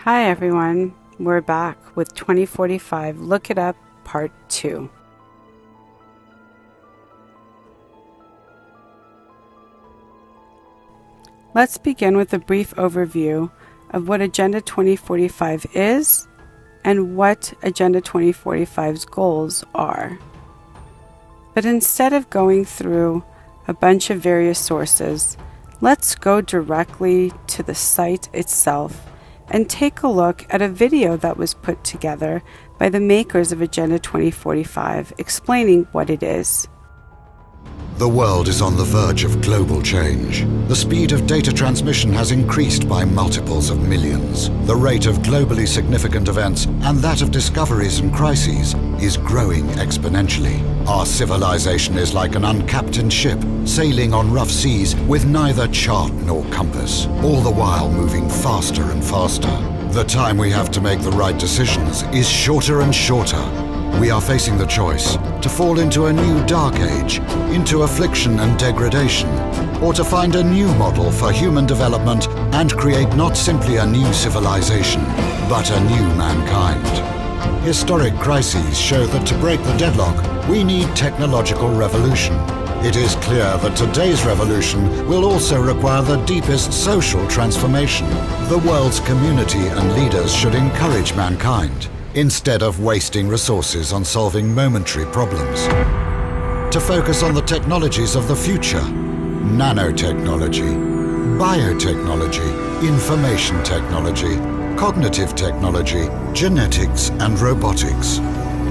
Hi everyone, we're back with 2045 Look It Up Part 2. Let's begin with a brief overview of what Agenda 2045 is and what Agenda 2045's goals are. But instead of going through a bunch of various sources, let's go directly to the site itself and take a look at a video that was put together by the makers of Agenda 2045 explaining what it is. The world is on the verge of global change. The speed of data transmission has increased by multiples of millions. The rate of globally significant events and that of discoveries and crises is growing exponentially. Our civilization is like an uncaptained ship sailing on rough seas with neither chart nor compass, all the while moving faster and faster. The time we have to make the right decisions is shorter and shorter. We are facing the choice to fall into a new dark age, into affliction and degradation, or to find a new model for human development and create not simply a new civilization, but a new mankind. Historic crises show that to break the deadlock, we need technological revolution. It is clear that today's revolution will also require the deepest social transformation. The world's community and leaders should encourage mankind, instead of wasting resources on solving momentary problems, to focus on the technologies of the future: nanotechnology, biotechnology, information technology, cognitive technology, genetics and robotics.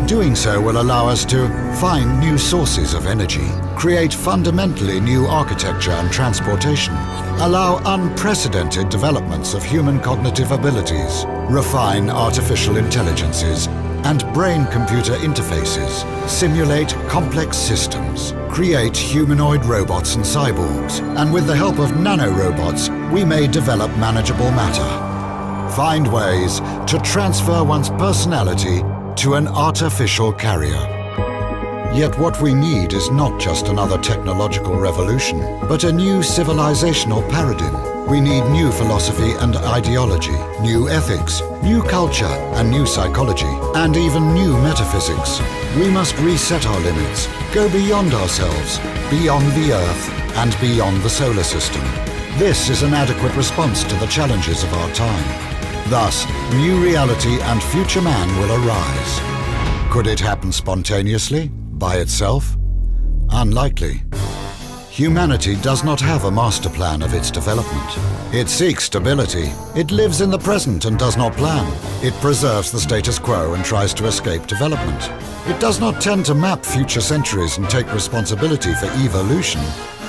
Doing so will allow us to find new sources of energy, create fundamentally new architecture and transportation, allow unprecedented developments of human cognitive abilities, refine artificial intelligences and brain-computer interfaces, simulate complex systems, create humanoid robots and cyborgs, and with the help of nanorobots, we may develop manageable matter. Find ways to transfer one's personality to an artificial carrier. Yet what we need is not just another technological revolution, but a new civilizational paradigm. We need new philosophy and ideology, new ethics, new culture and new psychology, and even new metaphysics. We must reset our limits, go beyond ourselves, beyond the Earth, and beyond the solar system. This is an adequate response to the challenges of our time. Thus, new reality and future man will arise. Could it happen spontaneously, by itself? Unlikely. Humanity does not have a master plan of its development. It seeks stability. It lives in the present and does not plan. It preserves the status quo and tries to escape development. It does not tend to map future centuries and take responsibility for evolution.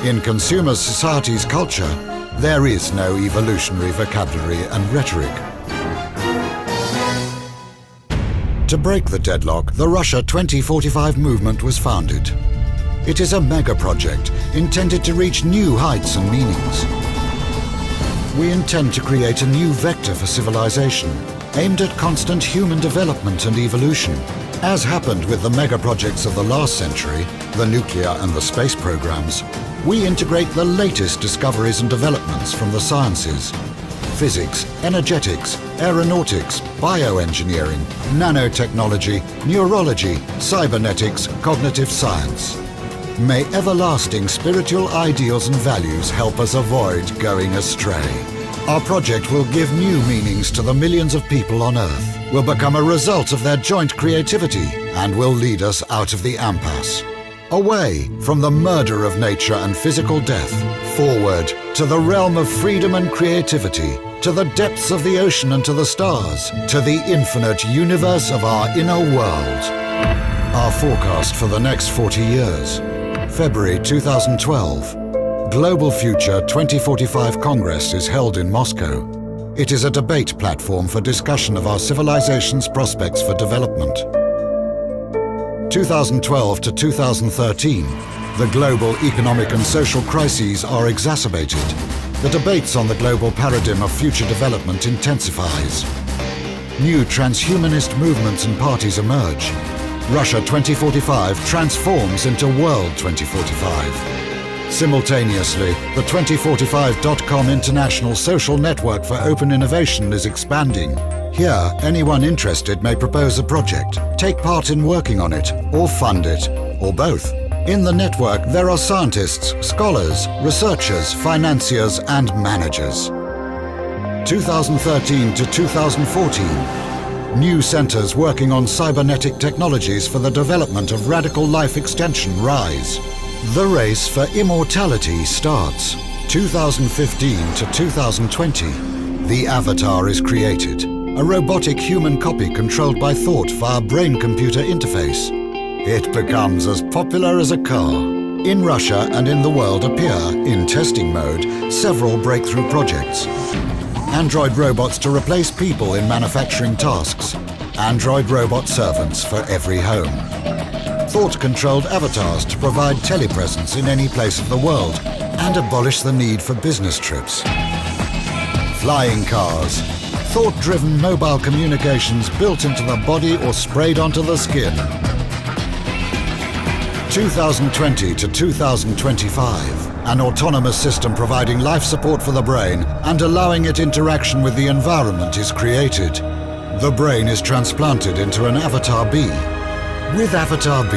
In consumer society's culture, there is no evolutionary vocabulary and rhetoric. To break the deadlock, the Russia 2045 movement was founded. It is a mega project intended to reach new heights and meanings. We intend to create a new vector for civilization, aimed at constant human development and evolution. As happened with the mega projects of the last century, the nuclear and the space programs, we integrate the latest discoveries and developments from the sciences: physics, energetics, aeronautics, bioengineering, nanotechnology, neurology, cybernetics, cognitive science. May everlasting spiritual ideals and values help us avoid going astray. Our project will give new meanings to the millions of people on Earth, will become a result of their joint creativity, and will lead us out of the impasse. Away from the murder of nature and physical death, forward to the realm of freedom and creativity, to the depths of the ocean and to the stars, to the infinite universe of our inner world. Our forecast for the next 40 years. February 2012. Global Future 2045 Congress is held in Moscow. It is a debate platform for discussion of our civilization's prospects for development. 2012 to 2013, the global economic and social crises are exacerbated. The debates on the global paradigm of future development intensifies. New transhumanist movements and parties emerge. Russia 2045 transforms into World 2045. Simultaneously, the 2045.com international social network for open innovation is expanding. Here, anyone interested may propose a project, take part in working on it, or fund it, or both. In the network, there are scientists, scholars, researchers, financiers, and managers. 2013 to 2014. New centers working on cybernetic technologies for the development of radical life extension rise. The race for immortality starts. 2015 to 2020. The Avatar is created. A robotic human copy controlled by thought via brain-computer interface. It becomes as popular as a car. In Russia and in the world appear, in testing mode, several breakthrough projects. Android robots to replace people in manufacturing tasks. Android robot servants for every home. Thought-controlled avatars to provide telepresence in any place of the world and abolish the need for business trips. Flying cars. Thought-driven mobile communications built into the body or sprayed onto the skin. 2020 to 2025. An autonomous system providing life support for the brain and allowing it interaction with the environment is created. The brain is transplanted into an Avatar B. With Avatar B,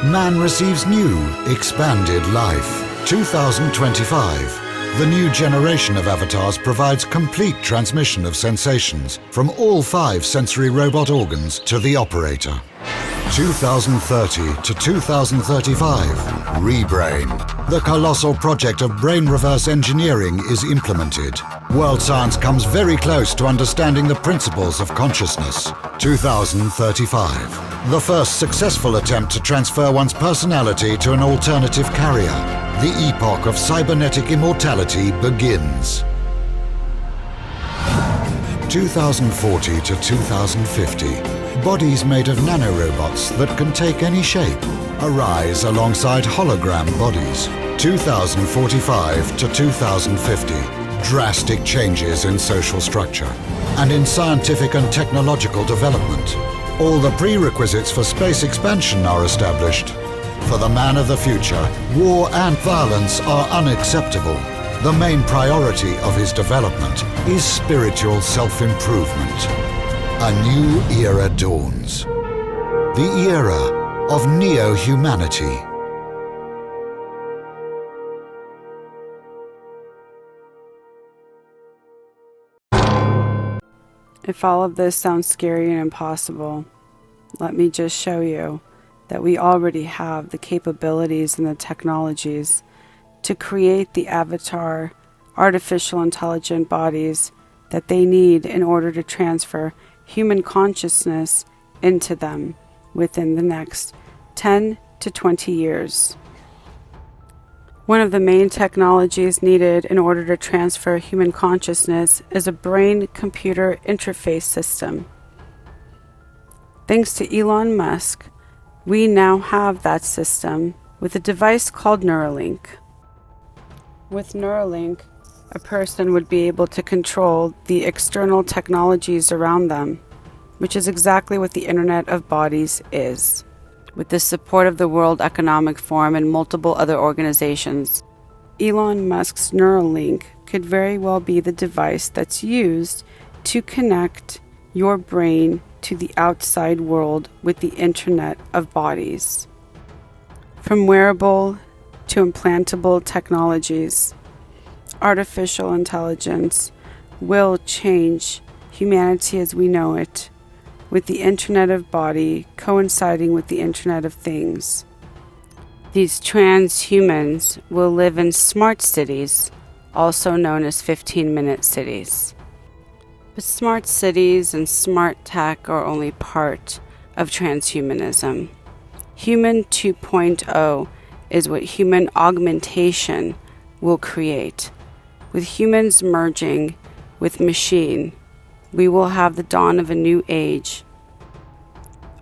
man receives new, expanded life. 2025. The new generation of avatars provides complete transmission of sensations from all 5 sensory robot organs to the operator. 2030 to 2035. Rebrain. The colossal project of brain reverse engineering is implemented. World science comes very close to understanding the principles of consciousness. 2035. The first successful attempt to transfer one's personality to an alternative carrier. The epoch of cybernetic immortality begins. 2040 to 2050. Bodies made of nanorobots that can take any shape arise alongside hologram bodies. 2045 to 2050. Drastic changes in social structure and in scientific and technological development. All the prerequisites for space expansion are established. For the man of the future, war and violence are unacceptable. The main priority of his development is spiritual self-improvement. A new era dawns. The era of neo-humanity. If all of this sounds scary and impossible, let me just show you that we already have the capabilities and the technologies to create the avatar, artificial intelligent bodies that they need in order to transfer human consciousness into them within the next 10 to 20 years. One of the main technologies needed in order to transfer human consciousness is a brain-computer interface system. Thanks to Elon Musk, we now have that system with a device called Neuralink. With Neuralink, a person would be able to control the external technologies around them, which is exactly what the Internet of Bodies is. With the support of the World Economic Forum and multiple other organizations, Elon Musk's Neuralink could very well be the device that's used to connect your brain to the outside world with the Internet of Bodies. From wearable to implantable technologies, artificial intelligence will change humanity as we know it, with the Internet of Body coinciding with the Internet of Things. These transhumans will live in smart cities, also known as 15-minute cities. But smart cities and smart tech are only part of transhumanism. Human 2.0 is what human augmentation will create. With humans merging with machine, we will have the dawn of a new age.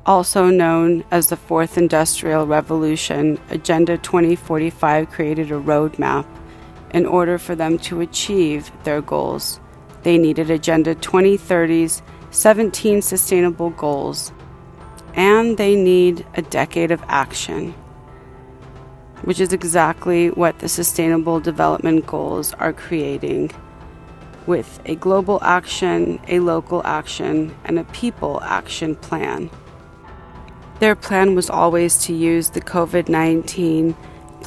Also known as the Fourth Industrial Revolution, Agenda 2045 created a roadmap. In order for them to achieve their goals, they needed Agenda 2030's 17 sustainable goals, and they need a decade of action. which is exactly what the Sustainable Development Goals are creating, with a global action, a local action, and a people action plan. Their plan was always to use the COVID-19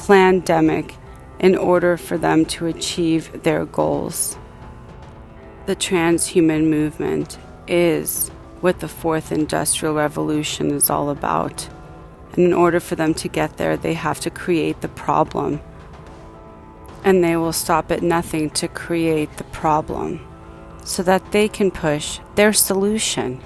pandemic in order for them to achieve their goals. The transhuman movement is what the fourth industrial revolution is all about. And in order for them to get there, they have to create the problem. And they will stop at nothing to create the problem so that they can push their solution.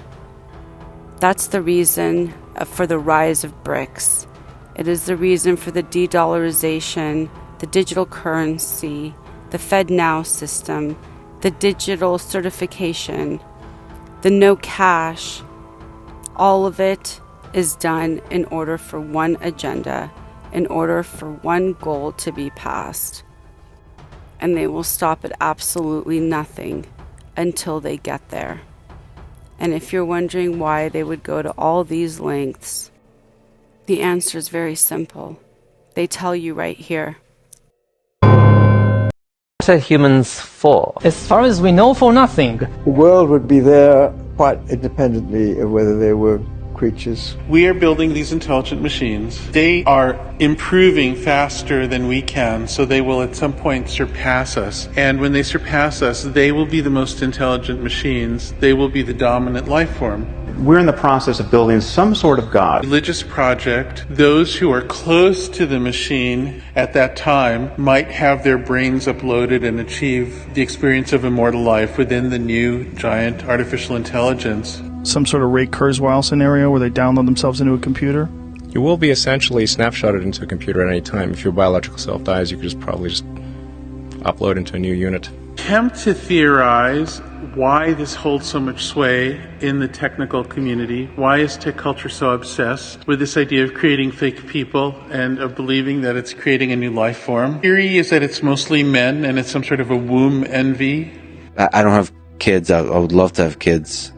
That's the reason for the rise of BRICS. It is the reason for the de-dollarization, the digital currency, the FedNow system, the digital certification, the no cash. All of it is done in order for one agenda, in order for one goal to be passed. And they will stop at absolutely nothing until they get there. And if you're wondering why they would go to all these lengths, the answer is very simple. They tell you right here. What are humans for? As far as we know, for nothing. The world would be there quite independently of whether they were creatures. We are building these intelligent machines. They are improving faster than we can, so they will at some point surpass us. And when they surpass us, they will be the most intelligent machines. They will be the dominant life form. We're in the process of building some sort of God. Religious project, those who are close to the machine at that time might have their brains uploaded and achieve the experience of immortal life within the new giant artificial intelligence. Some sort of Ray Kurzweil scenario where they download themselves into a computer? You will be essentially snapshotted into a computer at any time. If your biological self dies, you could probably just upload into a new unit. Attempt to theorize why this holds so much sway in the technical community. Why is tech culture so obsessed with this idea of creating fake people and of believing that it's creating a new life form? Theory is that it's mostly men and it's some sort of a womb envy. I don't have kids. I would love to have kids.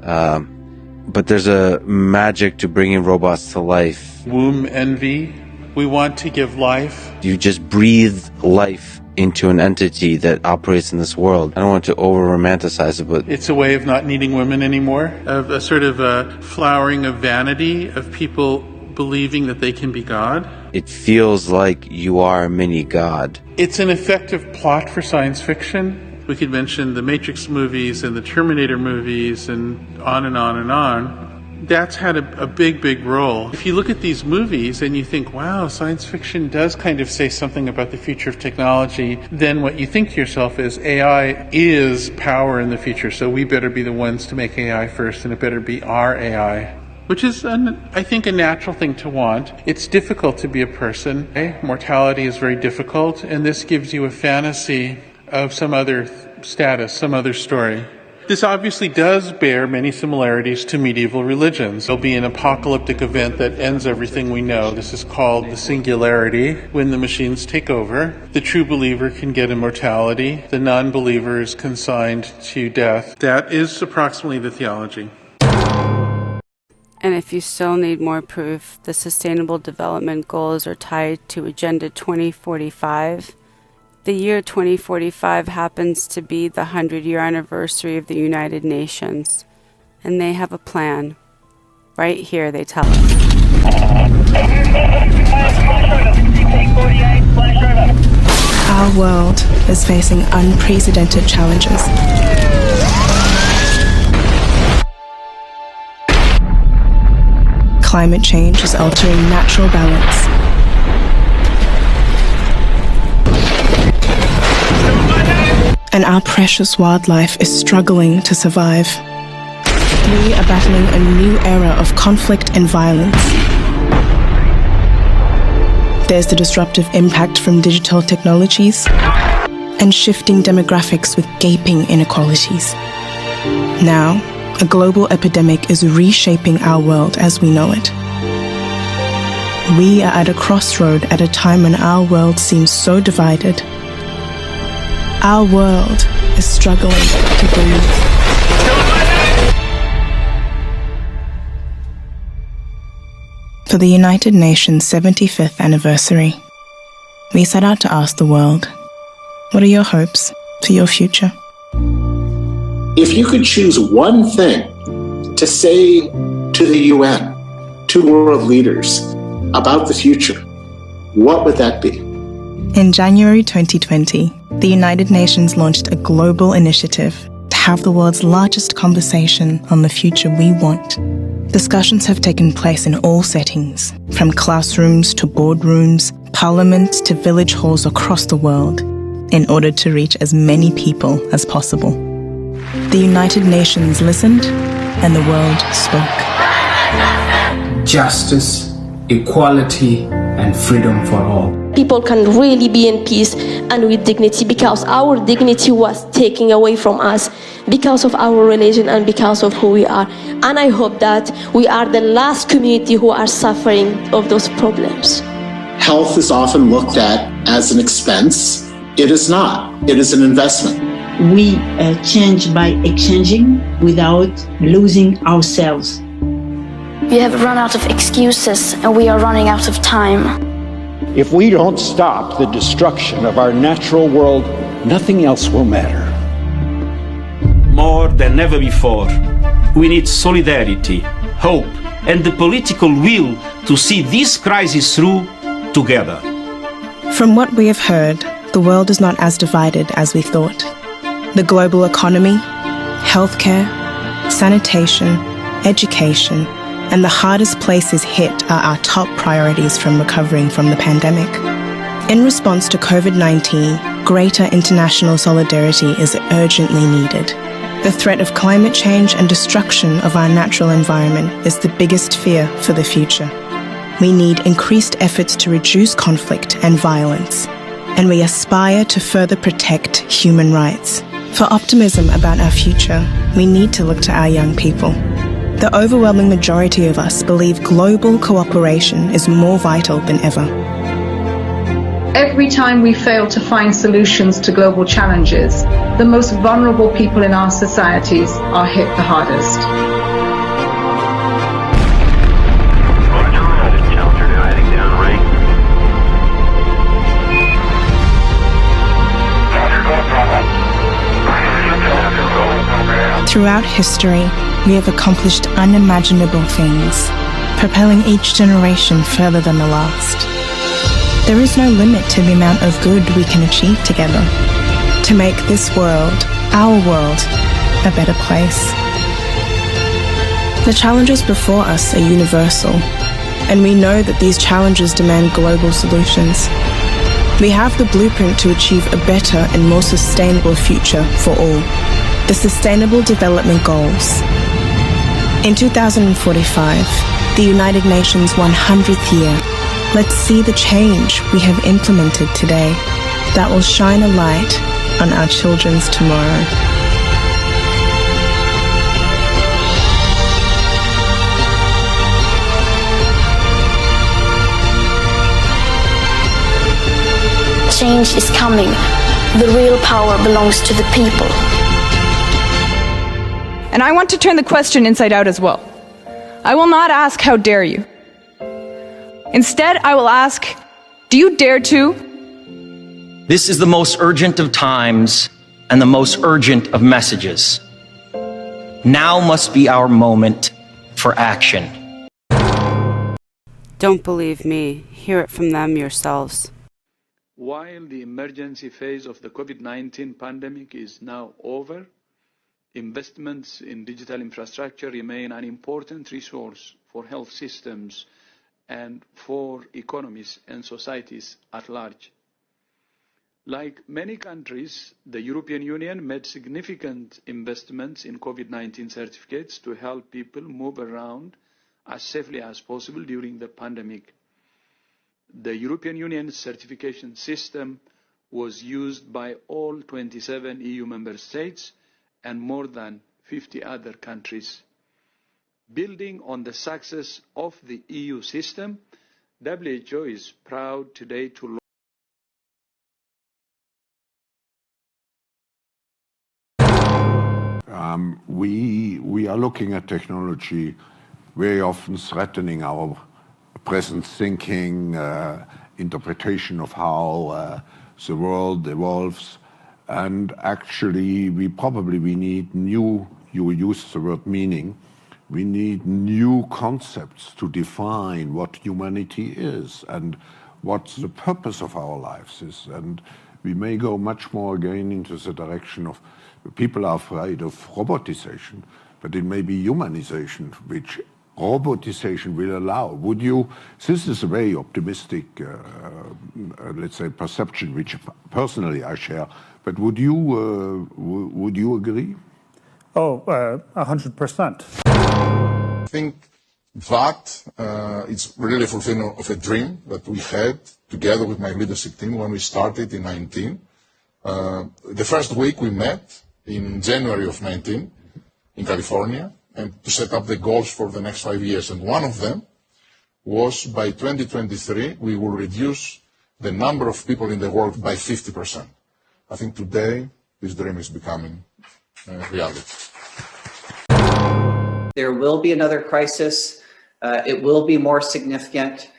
But there's a magic to bringing robots to life. Womb envy. We want to give life. You just breathe life into an entity that operates in this world. I don't want to over-romanticize it, but it's a way of not needing women anymore, of a sort of a flowering of vanity, of people believing that they can be God. It feels like you are a mini God. It's an effective plot for science fiction. We could mention the Matrix movies and the Terminator movies and on and on and on. That's had a big role. If you look at these movies and you think, wow, science fiction does kind of say something about the future of technology, then what you think to yourself is AI is power in the future, so we better be the ones to make AI first, and it better be our AI. Which is, I think, a natural thing to want. It's difficult to be a person. Mortality is very difficult, and this gives you a fantasy of some other status, some other story. This obviously does bear many similarities to medieval religions. There'll be an apocalyptic event that ends everything we know. This is called the singularity, when the machines take over. The true believer can get immortality. The non-believer is consigned to death. That is approximately the theology. And if you still need more proof, the Sustainable Development Goals are tied to Agenda 2045. The year 2045 happens to be the 100-year anniversary of the United Nations, and they have a plan. Right here, they tell us. Our world is facing unprecedented challenges. Climate change is altering natural balance. And our precious wildlife is struggling to survive. We are battling a new era of conflict and violence. There's the disruptive impact from digital technologies and shifting demographics with gaping inequalities. Now, a global epidemic is reshaping our world as we know it. We are at a crossroad at a time when our world seems so divided. Our world is struggling to breathe. For the United Nations 75th anniversary, we set out to ask the world, what are your hopes for your future? If you could choose one thing to say to the UN, to world leaders about the future, what would that be? In January 2020, the United Nations launched a global initiative to have the world's largest conversation on the future we want. Discussions have taken place in all settings, from classrooms to boardrooms, parliaments to village halls across the world, in order to reach as many people as possible. The United Nations listened, and the world spoke. Justice, equality, and freedom for all. People can really be in peace and with dignity, because our dignity was taken away from us because of our religion and because of who we are. And I hope that we are the last community who are suffering of those problems. Health is often looked at as an expense. It is not. It is an investment. We change by exchanging without losing ourselves. We have run out of excuses and we are running out of time. If we don't stop the destruction of our natural world, nothing else will matter. More than ever before, we need solidarity, hope, and the political will to see this crisis through together. From what we have heard, the world is not as divided as we thought. The global economy, healthcare, sanitation, education, and the hardest places hit are our top priorities from recovering from the pandemic. In response to COVID-19, greater international solidarity is urgently needed. The threat of climate change and destruction of our natural environment is the biggest fear for the future. We need increased efforts to reduce conflict and violence, and we aspire to further protect human rights. For optimism about our future, we need to look to our young people. The overwhelming majority of us believe global cooperation is more vital than ever. Every time we fail to find solutions to global challenges, the most vulnerable people in our societies are hit the hardest. Throughout history, we have accomplished unimaginable things, propelling each generation further than the last. There is no limit to the amount of good we can achieve together to make this world, our world, a better place. The challenges before us are universal, and we know that these challenges demand global solutions. We have the blueprint to achieve a better and more sustainable future for all. The Sustainable Development Goals. In 2045, the United Nations 100th year, let's see the change we have implemented today that will shine a light on our children's tomorrow. Change is coming. The real power belongs to the people. And I want to turn the question inside out as well. I will not ask, how dare you? Instead, I will ask, do you dare to? This is the most urgent of times and the most urgent of messages. Now must be our moment for action. Don't believe me. Hear it from them yourselves. While the emergency phase of the COVID-19 pandemic is now over, investments in digital infrastructure remain an important resource for health systems and for economies and societies at large. Like many countries, the European Union made significant investments in COVID-19 certificates to help people move around as safely as possible during the pandemic. The European Union's certification system was used by all 27 EU member states and more than 50 other countries. Building on the success of the EU system, WHO is proud today to we are looking at technology very often threatening our present thinking, interpretation of how the world evolves. And actually, we need new, you use the word meaning, we need new concepts to define what humanity is and what the purpose of our lives is. And we may go much more again into the direction of, people are afraid of robotization, but it may be humanization, which robotization will allow. This is a very optimistic, let's say, perception, which personally I share, but would you agree? Oh, 100%. I think that it's really a fulfillment of a dream that we had together with my leadership team when we started in 19. The first week we met in January of 19 in California, and to set up the goals for the next 5 years. And one of them was by 2023, we will reduce the number of people in the world by 50%. I think today, this dream is becoming reality. There will be another crisis. It will be more significant.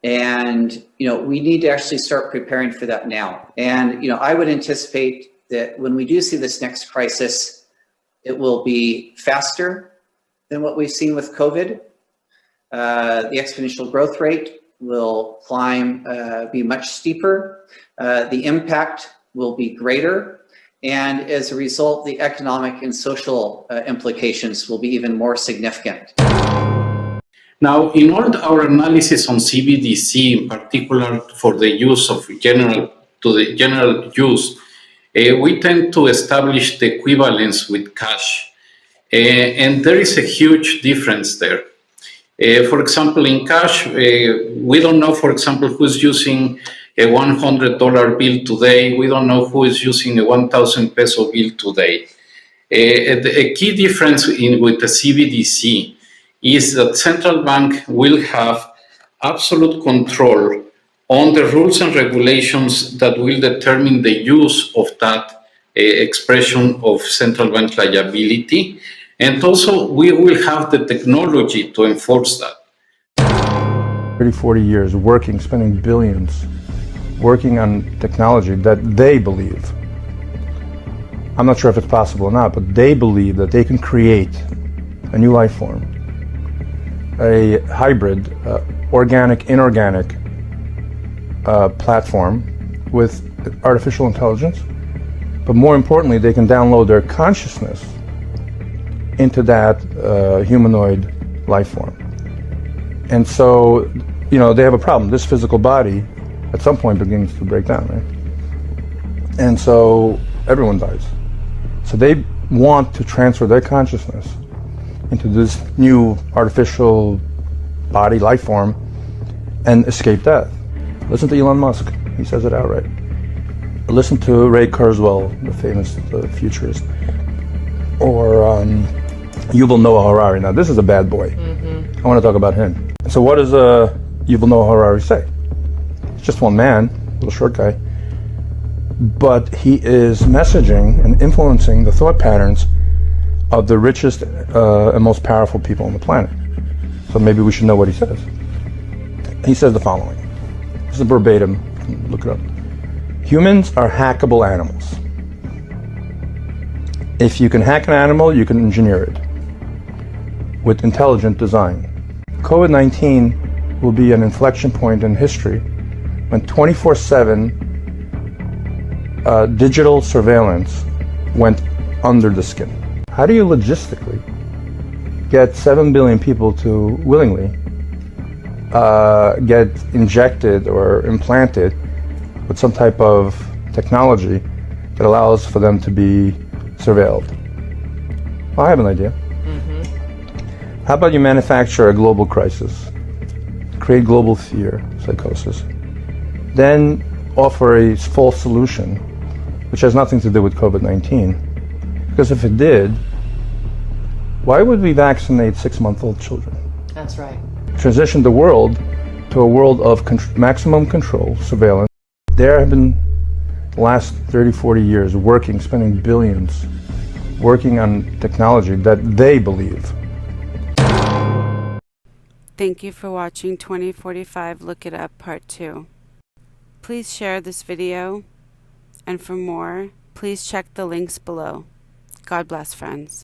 And, we need to actually start preparing for that now. And, I would anticipate that when we do see this next crisis, it will be faster than what we've seen with COVID. The exponential growth rate will be much steeper. The impact will be greater. And as a result, the economic and social implications will be even more significant. Now, in all our analysis on CBDC, in particular for the use of general use, we tend to establish the equivalence with cash. And there is a huge difference there. For example, in cash, we don't know, for example, who's using a $100 bill today. We don't know who is using a 1,000 peso bill today. A key difference with the CBDC is that central bank will have absolute control on the rules and regulations that will determine the use of that expression of central bank liability. And also, we will have the technology to enforce that. 30, 40 years working, spending billions, working on technology that they believe, I'm not sure if it's possible or not, but they believe that they can create a new life form, a hybrid, organic, inorganic platform with artificial intelligence. But more importantly, they can download their consciousness into that humanoid life form. And so, they have a problem. This physical body at some point begins to break down, right? And so everyone dies. So they want to transfer their consciousness into this new artificial body life form and escape death. Listen to Elon Musk. He says it outright. Listen to Ray Kurzweil, the famous futurist. Or Yuval Noah Harari. Now, this is a bad boy. I want to talk about him. So what does Yuval Noah Harari say? He's just one man, little short guy. But he is messaging and influencing the thought patterns of the richest and most powerful people on the planet. So maybe we should know what he says. He says the following. This is verbatim. Look it up. Humans are hackable animals. If you can hack an animal, you can engineer it with intelligent design. COVID-19 will be an inflection point in history when 24/7 digital surveillance went under the skin. How do you logistically get 7 billion people to willingly get injected or implanted with some type of technology that allows for them to be surveilled? Well, I have an idea. How about you manufacture a global crisis, create global fear, psychosis, then offer a false solution, which has nothing to do with COVID-19. Because if it did, why would we vaccinate 6-month-old children? That's right. Transition the world to a world of maximum control, surveillance. There have been the last 30, 40 years working, spending billions, working on technology that they believe. Thank you for watching 2045 Look It Up Part 2. Please share this video, and for more, please check the links below. God bless, friends.